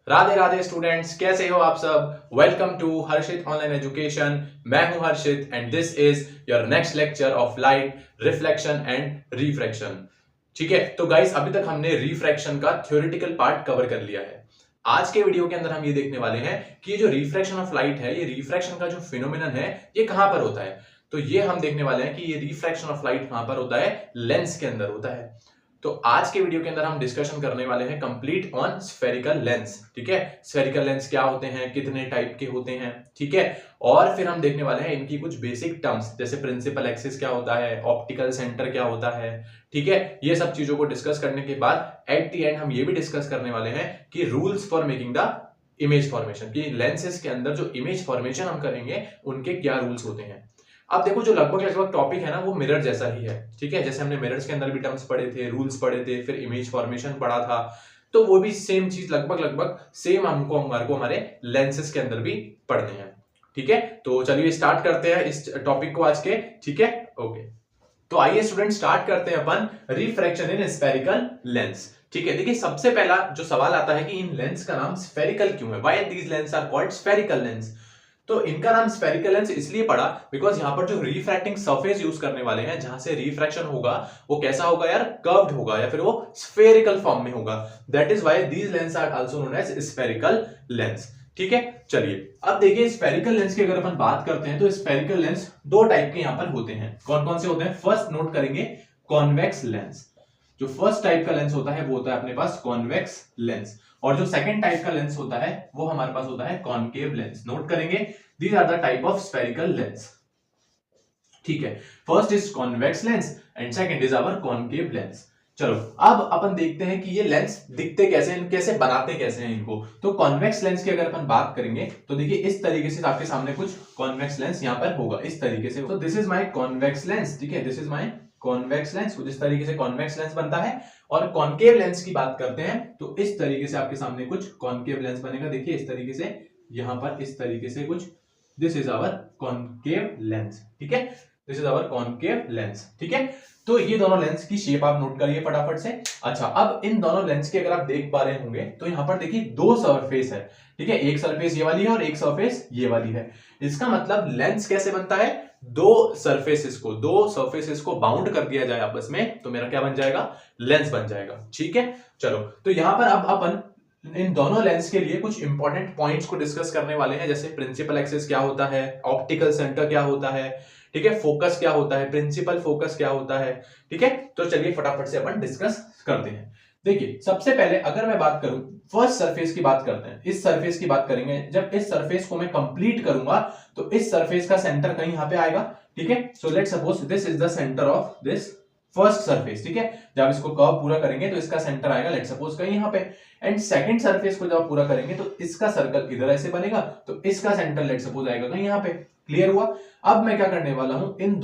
Radhe Radhe students, कैसे हो आप सब। Welcome to Harshit online education. मैं हूं Harshit and this is your next lecture of light, reflection and refraction. ठीक है, तो गाइस अभी तक हमने रिफ्रैक्शन का थ्योरेटिकल पार्ट कवर कर लिया है। आज के वीडियो के अंदर हम ये देखने वाले हैं कि ये जो रिफ्रैक्शन ऑफ लाइट है, ये रिफ्रैक्शन का जो फिनोमिनन है ये कहां पर होता है। तो ये हम देखने वाले हैं कि ये रिफ्रैक्शन ऑफ लाइट कहां पर होता है, लेंस के अंदर होता है। तो आज के वीडियो के अंदर हम डिस्कशन करने वाले हैं कंप्लीट ऑन स्फेरिकल लेंस। ठीक है, स्फेरिकल लेंस क्या होते हैं, कितने टाइप के होते हैं, ठीक है। और फिर हम देखने वाले हैं इनकी कुछ बेसिक टर्म्स, जैसे प्रिंसिपल एक्सिस क्या होता है, ऑप्टिकल सेंटर क्या होता है। ठीक है, ये सब चीजों को डिस्कस करने के बाद एट द एंड हम ये भी डिस्कस करने वाले हैं कि rules for making the image formation, कि लेंसेज के अंदर जो इमेज फॉर्मेशन हम करेंगे उनके क्या रूल्स होते हैं। अब देखो, जो लगभग लगभग टॉपिक है ना वो मिरर जैसा ही है। ठीक है, जैसे हमने मिरर्स के अंदर भी टर्म्स पढ़े थे, रूल्स पढ़े थे, फिर इमेज फॉर्मेशन पढ़ा था, तो वो भी सेम चीज लगभग लगभग सेम हमारे को हमारे लेंसेज के अंदर भी पढ़ने हैं। ठीक है, तो चलिए स्टार्ट करते हैं इस टॉपिक को आज के। ठीक है, ओके। तो आइए स्टूडेंट स्टार्ट करते हैं अपन रिफ्रैक्शन इन स्फेरिकल लेंस। ठीक है, देखिए सबसे पहला जो सवाल आता है कि इन लेंस का नाम स्फेरिकल क्यों है, why these lens are called spherical lens. तो इनका नाम स्फेरिकल लेंस इसलिए पड़ा बिकॉज यहां पर जो रिफ्रैक्टिंग सरफेस यूज करने वाले हैं, जहां से रिफ्रैक्शन होगा वो कैसा होगा यार, कर्व्ड होगा या फिर वो स्फेरिकल फॉर्म में होगा। That is why these lens are also known as spherical lens. ठीक है, चलिए अब देखिए स्फेरिकल लेंस की अगर अपन बात करते हैं तो स्फेरिकल लेंस दो टाइप के यहां पर होते हैं। कौन कौन से होते हैं, फर्स्ट नोट करेंगे कॉन्वेक्स लेंस। जो फर्स्ट टाइप का लेंस होता है वो होता है अपने पास कॉन्वेक्स लेंस, और जो सेकंड टाइप का लेंस होता है वो हमारे पास होता है कॉनकेव लेंस। नोट करेंगे, these are the type of spherical lens. ठीक है, first is convex lens and second is our concave lens. चलो अब अपन देखते हैं कि ये लेंस दिखते कैसे हैं, कैसे बनाते कैसे हैं इनको। तो कॉन्वेक्स लेंस की अगर अपन बात करेंगे तो देखिए इस तरीके से आपके सामने कुछ कॉन्वेक्स लेंस यहां पर होगा, इस तरीके से। तो this is my convex lens. ठीक है, this is my convex lens, कुछ इस तरीके से कॉन्वेक्स लेंस बनता है। और कॉनकेव लेंस की बात करते हैं तो इस तरीके से आपके सामने कुछ कॉनकेव लेंस बनेगा। देखिए इस तरीके से, यहां पर इस तरीके से कुछ, this is our concave lens. ठीक है, this is our concave lens. ठीक है, तो ये दोनों लेंस की शेप आप नोट करिए फटाफट से। अच्छा, अब इन दोनों लेंस की अगर आप देख पा रहे होंगे तो यहां पर देखिए दो सरफेस है। ठीक है, एक सरफेस ये वाली है और एक सरफेस ये वाली है। इसका मतलब लेंस कैसे बनता है, दो सरफेसेस को बाउंड कर दिया जाए आपस में तो मेरा क्या बन जाएगा, लेंस बन जाएगा। ठीक है, चलो तो यहां पर अब अपन इन दोनों लेंस के लिए कुछ इंपॉर्टेंट पॉइंट्स को डिस्कस करने वाले हैं, जैसे प्रिंसिपल एक्सिस क्या होता है, ऑप्टिकल सेंटर क्या होता है, ठीक है, फोकस क्या होता है, प्रिंसिपल फोकस क्या होता है। ठीक है, तो चलिए फटाफट से अपन डिस्कस करते हैं। देखिए सबसे पहले अगर मैं बात करूं, फर्स्ट सरफेस की बात करते हैं, इस सरफेस की बात करेंगे। जब इस सरफेस को मैं कंप्लीट करूंगा तो इस सरफेस का सेंटर कहीं यहां पे आएगा। ठीक है, so let's suppose this is the centre of this first surface. ठीक है, जब इसको कर्व पूरा करेंगे तो इसका सेंटर आएगा लेट्स सपोज कहीं यहां पे। एंड सेकंड सरफेस को जब पूरा करेंगे तो इसका सर्कल इधर ऐसे बनेगा, तो इसका सेंटर लेट्स सपोज आएगा कहीं यहां पे। क्लियर हुआ। अब मैं क्या करने वाला हूं, इन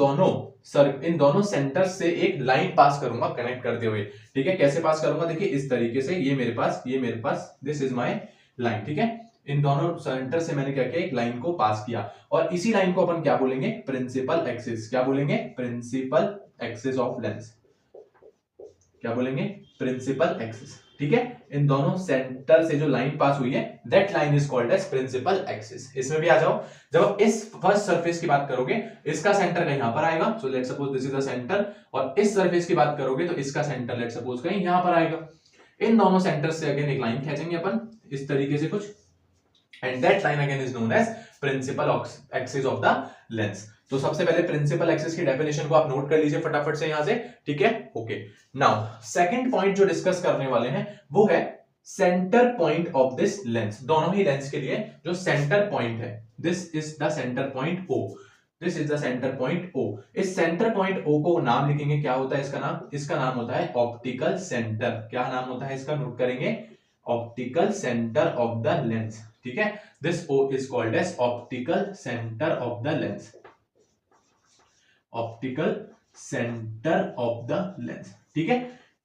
दोनों सेंटर से एक लाइन पास करूंगा कनेक्ट करते हुए। ठीक है, कैसे पास करूंगा, देखिए इस तरीके से, ये मेरे पास दिस इज माय लाइन। ठीक है, इन दोनों सेंटर से मैंने क्या किया, एक लाइन को पास किया, और इसी लाइन को अपन क्या बोलेंगे, प्रिंसिपल एक्सिस। क्या बोलेंगे, प्रिंसिपल एक्सिस ऑफ लेंस। क्या बोलेंगे, प्रिंसिपल एक्सिस। ठीक है, इन दोनों सेंटर से जो लाइन पास हुई है that line is called as principal axis. इसमें भी आ जाओ, जब आप इस फर्स्ट सरफेस की बात करोगे इसका सेंटर कहीं यहां पर आएगा, so let's suppose this is the centre. और इस सरफेस की बात करोगे तो इसका सेंटर लेट्स सपोज कहीं यहां पर आएगा। इन दोनों सेंटर से अगेन एक लाइन खींचेंगे अपन इस तरीके से कुछ, and that line again is known as principal axis of the lens. तो सबसे पहले प्रिंसिपल एक्सिस की डेफिनेशन को आप नोट कर लीजिए फटाफट से यहां से। ठीक है, ओके। नाउ सेकंड पॉइंट जो डिस्कस करने वाले हैं वो है centre point of this lens. दोनों ही लेंस के लिए जो सेंटर पॉइंट है, this is the centre point O. This is the centre point O. इस सेंटर पॉइंट ओ को नाम लिखेंगे, क्या होता है इसका नाम, इसका नाम होता है ऑप्टिकल सेंटर। क्या नाम होता है इसका, नोट करेंगे, optical centre of the lens. ठीक है, this O is called as optical centre of the lens. Optical centre of the lens. ठीक है,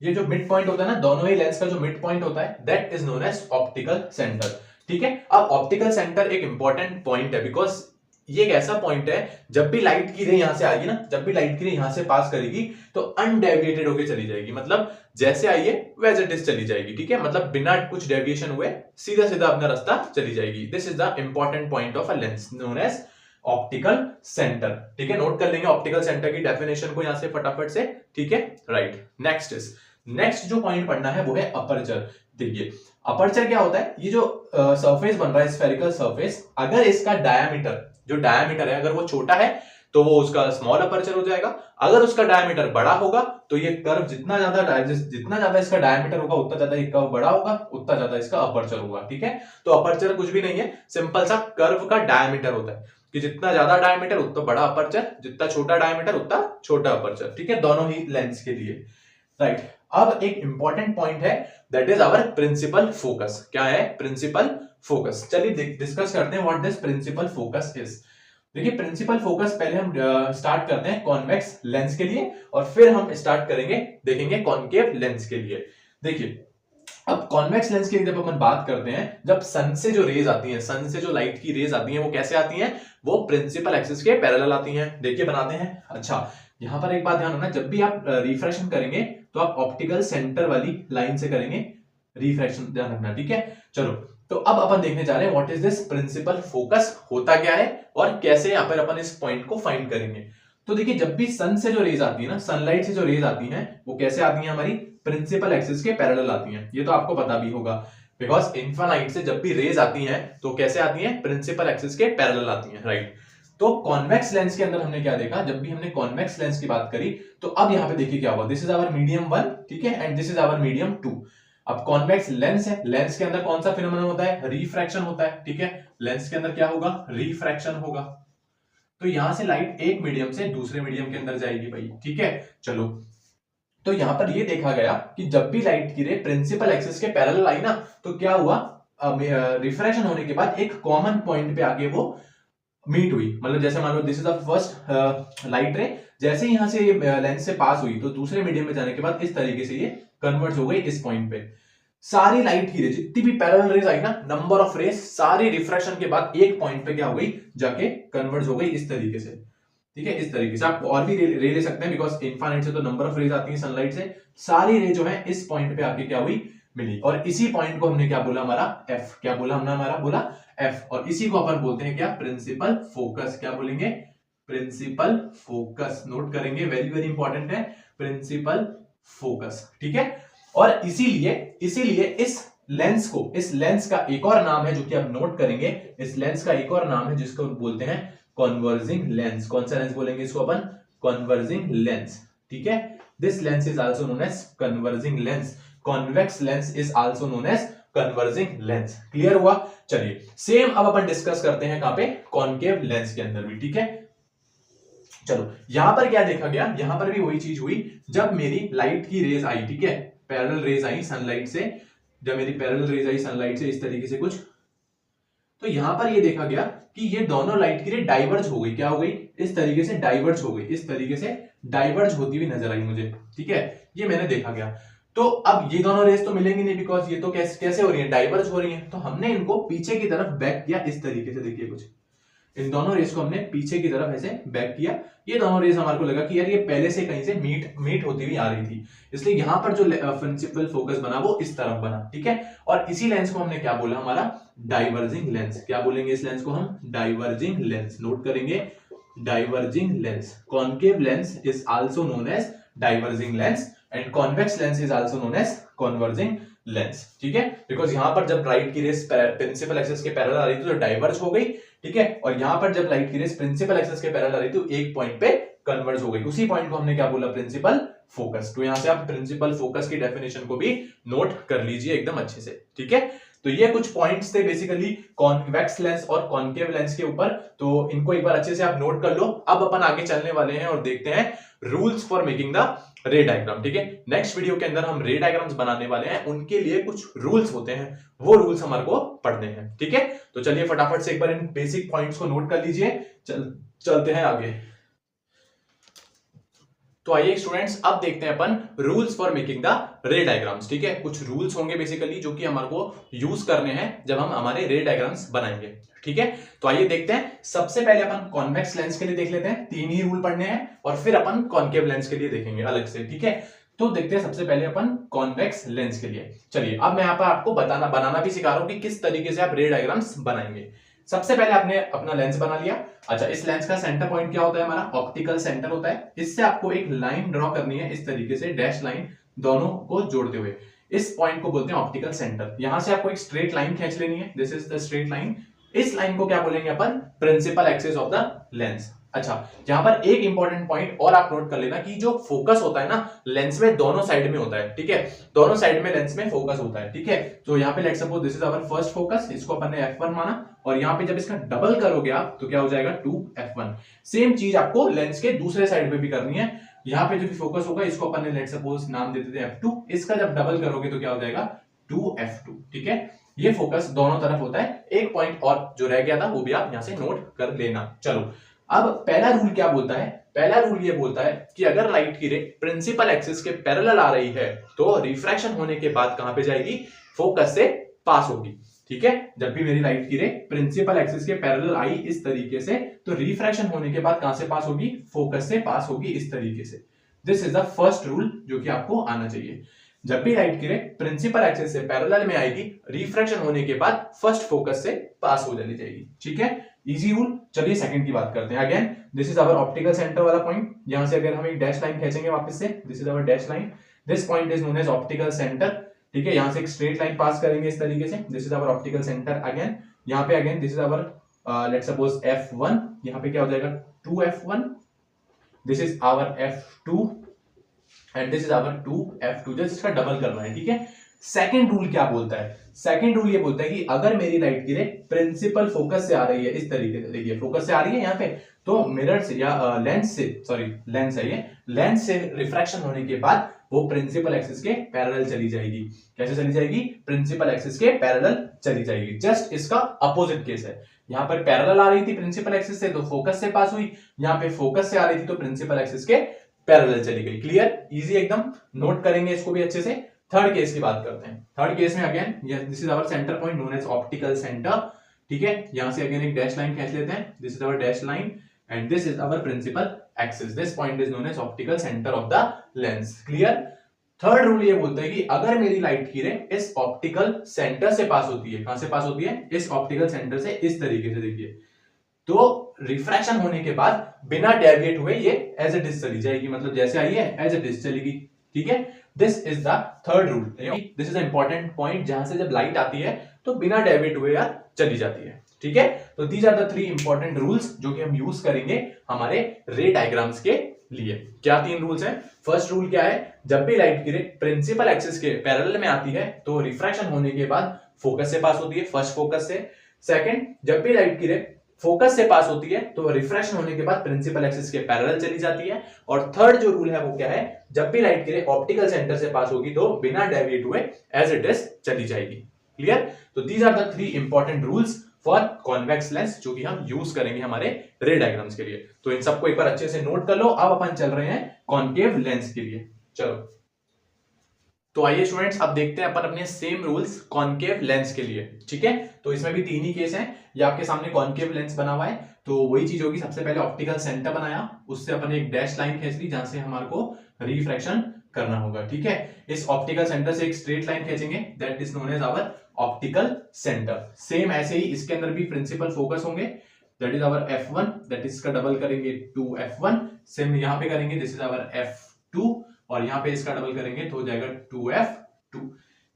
ये जो मिड पॉइंट होता है ना, दोनों ही लेंस का जो मिड पॉइंट होता है that is known as optical centre. ठीक है, अब ऑप्टिकल सेंटर एक इंपॉर्टेंट पॉइंट है बिकॉज ये एक ऐसा पॉइंट है जब भी लाइट की रे यहां से आएगी ना, जब भी लाइट की रे यहां से पास करेगी तो अनडेविएटेड होकर चली जाएगी, मतलब जैसे आई है वैसे इट इज चली जाएगी, ठीक है, मतलब बिना कुछ डेविएशन हुए सीधा सीधा अपना रास्ता चली जाएगी। This is the important point of a lens known as optical centre, ठीक है। नोट कर लेंगे ऑप्टिकल सेंटर की डेफिनेशन को यहां से फटाफट से, ठीक है, राइट। नेक्स्ट जो पॉइंट पढ़ना है वो है अपर्चर। देखिए अपर्चर क्या होता है, ये जो सरफेस बन रहा है स्फेरिकल सरफेस, अगर इसका डायमीटर, जो डायमीटर है अगर वो छोटा है तो वो उसका स्मॉल अपर्चर हो जाएगा, अगर उसका डायमीटर बड़ा होगा तो ये कर्व जितना ज्यादा इसका डायमीटर होगा उतना ज्यादा ये कर्व बड़ा होगा, उतना ज्यादा इसका अपर्चर होगा, ठीक है। तो अपर्चर कुछ भी नहीं है, सिंपल सा कर्व का डायमीटर होता है कि जितना ज्यादा डायमीटर उतना बड़ा अपर्चर, जितना छोटा डायमीटर उतना छोटा अपर्चर, ठीक है, दोनों ही लेंस के लिए, राइट। अब एक इंपॉर्टेंट पॉइंट है that is our principal focus. क्या है प्रिंसिपल फोकस? चलिए डिस्कस करते हैं what this principal focus is. देखिए प्रिंसिपल फोकस पहले हम स्टार्ट करते हैं कॉन्वेक्स लेंस के लिए और फिर हम स्टार्ट करेंगे देखेंगे कॉनकेव लेंस के लिए। देखिए अब कॉन्वेक्स लेंस की जब अपन बात करते हैं, जब सन से जो रेज आती हैं, सन से जो लाइट की रेज आती हैं वो कैसे आती हैं, वो प्रिंसिपल एक्सिस के पैरेलल आती हैं। देखिए बनाते हैं। अच्छा यहां पर एक बात ध्यान रखना, जब भी आप रिफ्रैक्शन करेंगे तो आप ऑप्टिकल सेंटर वाली लाइन से करेंगे रिफ्रैक्शन, ध्यान रखना, ठीक है। चलो तो अब अपन देखने जा रहे हैं what is this principal focus, होता क्या है और कैसे यहां पर अपन इस पॉइंट को फाइंड करेंगे। तो देखिए जब भी सन से जो रेज आती है ना, सनलाइट से जो रेज आती हैं वो कैसे आती हैं, हमारी प्रिंसिपल एक्सिस के पैरेलल आती हैं। ये तो आपको पता भी होगा बिकॉज इन्फिनाइट से जब भी रेज आती हैं तो कैसे आती हैं, प्रिंसिपल एक्सिस के पैरेलल आती हैं, राइट। तो कॉन्वेक्स लेंस के अंदर हमने क्या देखा, जब भी हमने कॉन्वेक्स लेंस की बात करी तो अब यहां पे देखिए क्या हुआ, दिस इज आवर मीडियम 1, ठीक है, and this is our medium 2। अब कॉन्वेक्स लेंस है, लेंस के अंदर कौन सा फिनोमेनन होता है, रिफ्रैक्शन होता है, ठीक है। लेंस के अंदर क्या होगा, रिफ्रैक्शन होगा। तो यहां से लाइट एक मीडियम से दूसरे मीडियम के अंदर जाएगी भाई, ठीक है। चलो तो यहां पर ये देखा गया कि जब भी लाइट की रे प्रिंसिपल एक्सिस के पैरेलल आई ना तो क्या हुआ, रिफ्रैक्शन होने के बाद एक कॉमन पॉइंट पे आके वो मीट हुई, मतलब जैसे मान लो this is the first light ray, जैसे यहां से लेंस से पास हुई तो दूसरे मीडियम में जाने के बाद इस तरीके से ये कन्वर्ट हो गई इस पॉइंट पे। सारी लाइट की रे जितनी भी पैरेलल रेज आई ना, नंबर ऑफ रेज सारी रिफ्रैक्शन के बाद एक पॉइंट पे क्या हो गई, जाके कन्वर्ट हो गई इस तरीके से, ठीक है। इस तरीके से आप और भी रे ले सकते हैं बिकॉज इनफाइनाइट से तो नंबर ऑफ रेज आती है सनलाइट से, सारी रे जो है इस पॉइंट पे आके क्या हुई, मिली। और इसी पॉइंट को हमने क्या बोला, हमारा एफ, क्या बोला हमने, हमारा बोला एफ, और इसी को अपन बोलते हैं क्या, प्रिंसिपल फोकस। क्या बोलेंगे, प्रिंसिपल फोकस। नोट करेंगे, वेरी वेरी इंपॉर्टेंट है प्रिंसिपल फोकस, ठीक है। और इसीलिए इस लेंस को, इस लेंस का एक और नाम है जो कि आप नोट करेंगे, इस लेंस का एक और नाम है जिसको बोलते हैं कन्वर्जिंग लेंस। कौन सा लेंस बोलेंगे इसको अपन, कन्वर्जिंग लेंस, ठीक है। This lens is also known as converging lens. Convex lens is also known as converging lens. Clear हुआ? चलिए सेम अब अपन डिस्कस करते हैं कहां पे, कॉनकेव लेंस के अंदर भी, ठीक है। चलो यहां पर क्या देखा गया, यहां पर भी वही चीज हुई, जब मेरी लाइट की रेज आई, ठीक है, पैरेलल रेज आई सनलाइट से, जब मेरी पैरेलल रेज आई सनलाइट से इस तरीके से कुछ, तो यहां पर ये देखा गया कि ये दोनों लाइट की रे डाइवर्ज हो गई, क्या हो गई, इस तरीके से डाइवर्ज हो गई, इस तरीके से डाइवर्ज होती हुई नजर आई मुझे, ठीक है, ये मैंने देखा गया। तो अब ये दोनों रेस तो मिलेंगी नहीं बिकॉज ये तो कैसे हो रही है, डाइवर्ज हो रही है, तो हमने इनको पीछे की तरफ बैक किया इस तरीके से। देखिए कुछ इन दोनों रेस को हमने पीछे की तरफ ऐसे बैक किया, ये दोनों रेस हमारे को लगा कि यार ये पहले से कहीं से मीट होती हुई आ रही थी, इसलिए यहां पर जो प्रिंसिपल फोकस बना वो इस तरफ बना, ठीक है। और इसी लेंस को हमने क्या बोला, हमारा डाइवर्जिंग लेंस। क्या बोलेंगे इस लेंस को हम, डाइवर्जिंग लेंस। नोट करेंगे, diverging lens. Concave lens is also known as diverging lens and convex lens is also known as converging lens, ठीक है। बिकॉज यहां पर जब लाइट की रेस प्रिंसिपल एक्सिस के पैरेलल आ रही थी तो डाइवर्ज हो गई, ठीक है, और यहां पर जब लाइट की रेस प्रिंसिपल एक्सिस के पैरेलल आ रही थी तो एक पॉइंट पे कन्वर्ज हो गई, उसी पॉइंट को हमने क्या बोला, प्रिंसिपल फोकस। तो यहां से आप प्रिंसिपल फोकस की डेफिनेशन को भी नोट कर लीजिए एकदम अच्छे से, ठीक है। तो ये कुछ पॉइंट्स थे बेसिकली कॉन्वेक्स लेंस और कॉनकेव लेंस के ऊपर, तो इनको एक बार अच्छे से आप नोट कर लो। अब अपन आगे चलने वाले हैं और देखते हैं रूल्स फॉर मेकिंग द रे डायग्राम, ठीक है। नेक्स्ट वीडियो के अंदर हम रे डायग्राम्स बनाने वाले हैं, उनके लिए कुछ रूल्स होते हैं, वो रूल्स हमारे को पढ़ने हैं, ठीक है। तो चलिए फटाफट से एक बार इन बेसिक पॉइंट्स को नोट कर लीजिए, चलते हैं आगे। तो आइए स्टूडेंट्स अब देखते हैं अपन rules for making the ray diagrams. ठीक है, कुछ रूल्स होंगे बेसिकली जो कि हमारे को यूज करने हैं जब हम हमारे रे डायग्राम्स बनाएंगे। ठीक है, तो आइए देखते हैं। सबसे पहले अपन कॉन्वेक्स लेंस के लिए देख लेते हैं, 3 ही रूल पढ़ने हैं और फिर अपन कॉन्केव लेंस के लिए देखेंगे अलग से। ठीक है, तो देखते हैं सबसे पहले अपन कॉन्वेक्स लेंस के लिए। चलिए अब मैं यहाँ पर आपको बनाना भी सिखा रहा हूं कि किस तरीके से आप रे डायग्राम्स बनाएंगे। सबसे पहले आपने अपना लेंस बना लिया। अच्छा, इस लेंस का सेंटर पॉइंट क्या होता है? हमारा ऑप्टिकल सेंटर होता है। इससे आपको एक लाइन ड्रॉ करनी है इस तरीके से, डैश लाइन दोनों को जोड़ते हुए। इस पॉइंट को बोलते हैं ऑप्टिकल सेंटर। यहां से आपको एक स्ट्रेट लाइन खींच लेनी है, this is the straight line. इस लाइन को क्या बोलेंगे अपन? Principal axis of the lens. अच्छा, यहां पर एक इंपॉर्टेंट पॉइंट और आप नोट कर लेना कि जो फोकस होता है ना लेंस में, दोनों साइड में होता है। ठीक है, दोनों साइड में लेंस में फोकस होता है। ठीक है, तो यहाँ पे let's suppose this is our first focus, इसको अपन ने F1 माना और यहाँ पे जब इसका डबल करोगे आप तो क्या हो जाएगा? 2F1। सेम चीज आपको लेंस के दूसरे साइड पे भी करनी है। यहाँ पे जो भी फोकस होगा इसको अपन ने लेट्स सपोज नाम दे देते हैं F2। इसका जब डबल करोगे तो क्या हो जाएगा? 2F2। ठीक है, ये फोकस दोनों तरफ होता है। एक पॉइंट और जो रह गया था वो भी आप यहां से नोट कर लेना। चलो, अब पहला रूल क्या बोलता है? पहला रूल ये बोलता है कि अगर लाइट की रे प्रिंसिपल एक्सिस के पैरेलल आ रही है तो रिफ्रैक्शन होने के बाद कहां पे जाएगी? फोकस से पास होगी। ठीक है, जब भी मेरी लाइट की रे प्रिंसिपल एक्सिस के पैरेलल आई इस तरीके से तो रिफ्रैक्शन होने के बाद कहां से पास होगी? फोकस से पास होगी इस तरीके से। This is the first rule जो कि आपको आना चाहिए। जब भी लाइट की रे प्रिंसिपल एक्सिस से पैरेलल में आएगी, रिफ्रैक्शन होने के बाद फर्स्ट फोकस से पास हो जाएगी। ठीक है, इजी रूल। चलिए सेकंड की बात करते हैं। Again this is our optical centre वाला पॉइंट। यहां से अगर हम एक डैश लाइन खींचेंगे वापस से, this is our dash line, this point is known as optical centre. ठीक है, यहां से एक स्ट्रेट लाइन पास करेंगे इस तरीके से, this is our optical centre. Again यहां पे again this is our let's suppose F1, यहां पे क्या हो जाएगा? 2F1, this is our F2 and this is our 2F2। Just इसका डबल करना है। ठीक है, सेकंड रूल क्या बोलता है? सेकंड रूल ये बोलता है कि अगर मेरी लाइट की रे प्रिंसिपल फोकस से आ रही है इस तरीके से, देखिए फोकस से आ रही है यहाँ पे, तो मिरर से या लेंस से, सॉरी लेंस है ये, लेंस से रिफ्रैक्शन होने के बाद वो प्रिंसिपल एक्सिस के पैरेलल चली जाएगी। कैसे चली जाएगी? प्रिंसिपल एक्सिस के पैरेलल चली जाएगी। जस्ट इसका अपोजिट केस है। यहाँ पर पैरेलल आ रही थी प्रिंसिपल एक्सिस से तो फोकस से पास हुई, यहाँ पे फोकस से आ रही थी तो प्रिंसिपल एक्सिस के पैरेलल चली गई। क्लियर? इजी एकदम, नोट करेंगे इसको भी अच्छे से। थर्ड केस की बात करते हैं। थर्ड केस में again this is our centre point known as optical centre. ठीक है, यहां से अगेन एक डैश लाइन खींच लेते हैं, this is our dash line and this is our principal axis. This point is known as optical centre of the lens. Clear? Third rule ये बोलता है कि अगर मेरी लाइट की रे इस ऑप्टिकल सेंटर से पास होती है, कहां से पास होती है? इस ऑप्टिकल सेंटर से इस तरीके से, देखिए, तो रिफ्रैक्शन होने के बाद बिना डेविएट हुए ये एज इट इज चली जाएगी, मतलब जैसे आई है एज इट इज चलेगी। ठीक है, this is the third rule. This is important point जहां से जब लाइट आती है तो बिना डेविएट हुए यार चली जाती है। ठीक है, तो these are the 3 important rules जो कि हम यूज करेंगे हमारे रे डायग्राम्स के लिए। क्या 3 रूल्स हैं? फर्स्ट रूल क्या है? जब भी लाइट की रे प्रिंसिपल एक्सिस के पैरेलल में आती है तो रिफ्रैक्शन होने के बाद फोकस से पास होती है, फर्स्ट फोकस से। सेकंड, जब भी लाइट की रे फोकस से पास होती है तो रिफ्रैक्शन होने के बाद प्रिंसिपल एक्सिस के पैरेलल चली जाती है। और थर्ड जो रूल है वो क्या है? जब भी लाइट की रे ऑप्टिकल सेंटर से पास होगी तो बिना डेविएट हुए एज इट इज चली जाएगी। क्लियर? तो these are the 3 important rules for convex lens जो कि हम यूज करेंगे हमारे रे डायग्राम्स के लिए। तो इन सबको एक बार अच्छे से नोट कर लो। अब अपन चल रहे हैं कॉन्केव लेंस के लिए। चलो, तो आइए स्टूडेंट्स अब देखते हैं अपन अपने सेम रूल्स कॉन्केव लेंस के लिए। ठीक है, तो इसमें भी 3 ही केस हैं। ये आपके सामने कॉन्केव लेंस बना हुआ है, तो वही चीज होगी। सबसे पहले ऑप्टिकल सेंटर बनाया, उससे अपन एक डैश लाइन खींच ली जहां से हमारे को रिफ्रैक्शन करना होगा। ठीक है, इस ऑप्टिकल सेंटर से एक स्ट्रेट लाइन खींचेंगे, that is known as our optical centre. Same ऐसे ही इसके अंदर भी प्रिंसिपल फोकस होंगे, that is our F1, that is इसका डबल करेंगे 2F1। सेम यहां पे करेंगे, दिस इज आवर F2 और यहां पे इसका डबल करेंगे तो हो जाएगा 2F2।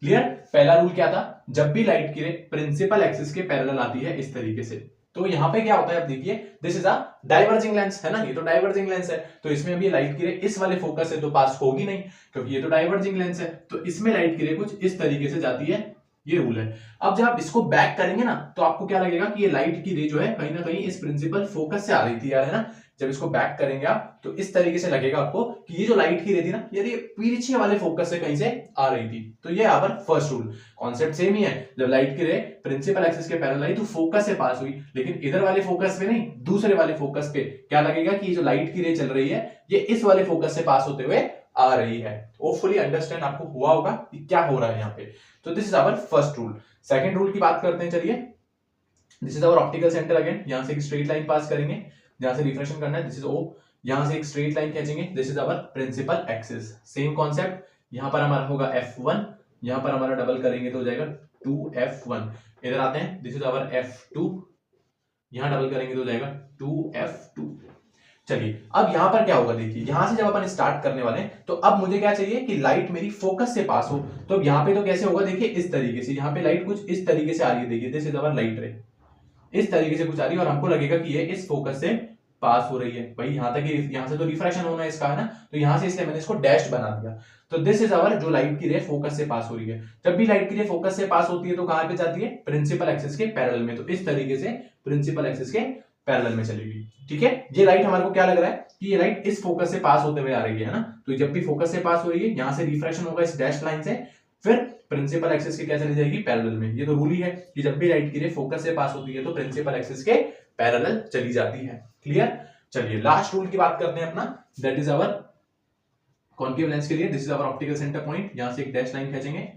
क्लियर? पहला रूल क्या था? जब भी लाइट की रे प्रिंसिपल एक्सिस के पैरेलल आती है इस तरीके से तो यहां पे क्या होता है? अब देखिए, this is a diverging lens है ना, ये तो डाइवर्जिंग लेंस है, तो इसमें अभी लाइट की रे इस वाले फोकस से तो पास होगी नहीं क्योंकि ये तो डाइवर्जिंग लेंस है, तो इसमें लाइट की रे कुछ इस तरीके से जाती है। ये रूल है। अब जब आप इसको बैक करेंगे ना तो आपको क्या लगेगा कि ये लाइट की रे जो है कहीं ना कहीं इस प्रिंसिपल फोकस से आ रही थी यार, है ना। जब इसको बैक करेंगे आप तो इस तरीके से लगेगा आपको कि ये जो लाइट की रे थी ना, ये पीछे वाले फोकस से कहीं से आ रही थी। तो ये यहाँ पर फर्स्ट रूल, कॉन्सेप्ट सेम ही है। जब लाइट की रे प्रिंसिपल एक्सिस के पैरेलल आई तो फोकस से पास हुई, लेकिन इधर वाले फोकस पे नहीं, दूसरे वाले फोकस पे क्या लगेगा कि ये जो लाइट की रे चल रही है ये इस वाले फोकस से पास होते हुए आ रही है। होपफुली अंडरस्टैंड आपको हुआ होगा कि क्या हो रहा है यहाँ पे। तो this is our first rule. Second rule की बात करते हैं, चलिए। This is our optical centre again, यहां से एक स्ट्रेट लाइन पास करेंगे, जहां से रिफ्रेक्शन करना है, दिस इज O, यहां से एक स्ट्रेट लाइन खींचेंगे, this is our principal axis. Same concept, यहां पर हमारा होगा F1, यहां पर हमारा डबल करेंगे तो हो जाएगा 2F1। इधर आते हैं, दिस इज आवर F2, यहां डबल करेंगे तो हो जाएगा 2F2। चलिए अब यहां पर क्या होगा, देखिए यहां से जब अपन स्टार्ट करने वाले हैं तो अब मुझे क्या चाहिए कि लाइट मेरी फोकस से पास हो। तो अब यहाँ पे तो कैसे होगा, देखिए इस तरीके से, यहाँ पे लाइट कुछ इस तरीके से आ रही है, देखिए दिस इज आवर लाइट रे, इस तरीके से कुछ आ रही है और हमको लगेगा कि ये इस फोकस से पास हो रही है। भाई यहां तक, यहां से तो रिफ्रैक्शन होना है इसका, है ना, तो यहां से इसलिए मैंने इसको डैश बना दिया। तो दिस इज आवर जो लाइट की रे फोकस से पास हो रही है। जब भी लाइट की रे फोकस से पास होती है तो कहां पे जाती है, प्रिंसिपल एक्सिस के पैरेलल में। तो इस तरीके से प्रिंसिपल एक्सिस के पैरेलल में चलेगी, ठीक है। ये लाइट हमारे को क्या लग रहा है कि ये लाइट इस फोकस से पास होते हुए आ रही है ना, तो जब भी फोकस से पास हो रही है यहां से रिफ्रैक्शन होगा इस डैश लाइन से, फिर प्रिंसिपल एक्सिस के क्या चली जाएगी, पैरेलल में। ये तो रूल ही है कि जब भी लाइट की रे फोकस से पास होती है तो प्रिंसिपल एक्सिस के पैरेलल चली जाती है। क्लियर। चलिए लास्ट रूल की बात करते हैं अपना, that is our concave lens के लिए। This is our optical centre point, यहां से एक डैश लाइन खींचेंगे,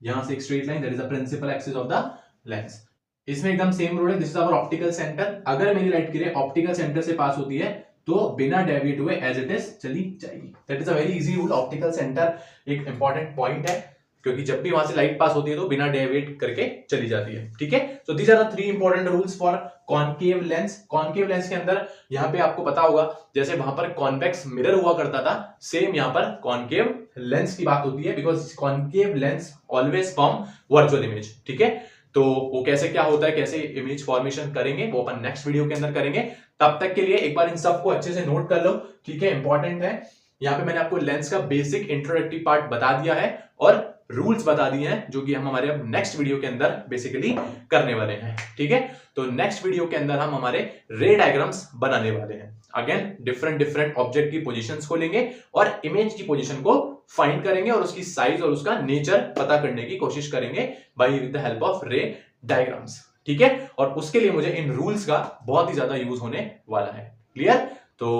यहां से एक straight line, that is the principal axis of the lens. इसमें एकदम सेम रूल है, this is our optical centre. अगर मेरी लाइट की रे ऑप्टिकल सेंटर से पास होती है तो बिना डेविएट हुए एज इट इज चली जाएगी। That is a very easy rule. Optical centre एक इंपॉर्टेंट पॉइंट है क्योंकि जब भी वहां से लाइट पास होती है तो बिना डेविएट करके चली जाती है, ठीक है। So these are the 3 important rules for concave lens. Concave lens के अंदर यहाँ पे आपको पता होगा जैसे वहां पर कॉन्वेक्स मिरर हुआ करता था, सेम यहाँ पर कॉन्केव लेंस की बात होती है, because concave lens always form virtual image, ठीक है। तो वो कैसे क्या होता है, कैसे इमेज फॉर्मेशन करेंगे वो अपन नेक्स्ट वीडियो के अंदर करेंगे। तब तक के लिए एक बार इन सबको अच्छे से नोट कर लो, ठीक है, इंपॉर्टेंट है। यहाँ पे मैंने आपको लेंस का बेसिक इंट्रोडक्टिव पार्ट बता दिया है और रूल्स बता दिए हैं जो कि हम हमारे अब नेक्स्ट वीडियो के अंदर बेसिकली करने वाले हैं, ठीक है। तो नेक्स्ट वीडियो के अंदर हम हमारे रे डायग्राम्स बनाने वाले हैं। अगेन डिफरेंट ऑब्जेक्ट की पोजीशंस को लेंगे और इमेज की पोजीशन को फाइंड करेंगे और उसकी साइज और उसका नेचर पता करने की कोशिश करेंगे by with the help of ray diagrams, ठीक है। और उसके लिए मुझे इन रूल्स का बहुत ही ज्यादा यूज होने वाला है। क्लियर। तो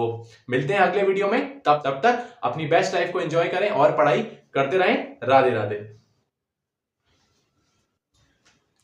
मिलते हैं अगले वीडियो में, तब तक अपनी बेस्ट लाइफ को एंजॉय करें और पढ़ाई करते रहें। राधे राधे।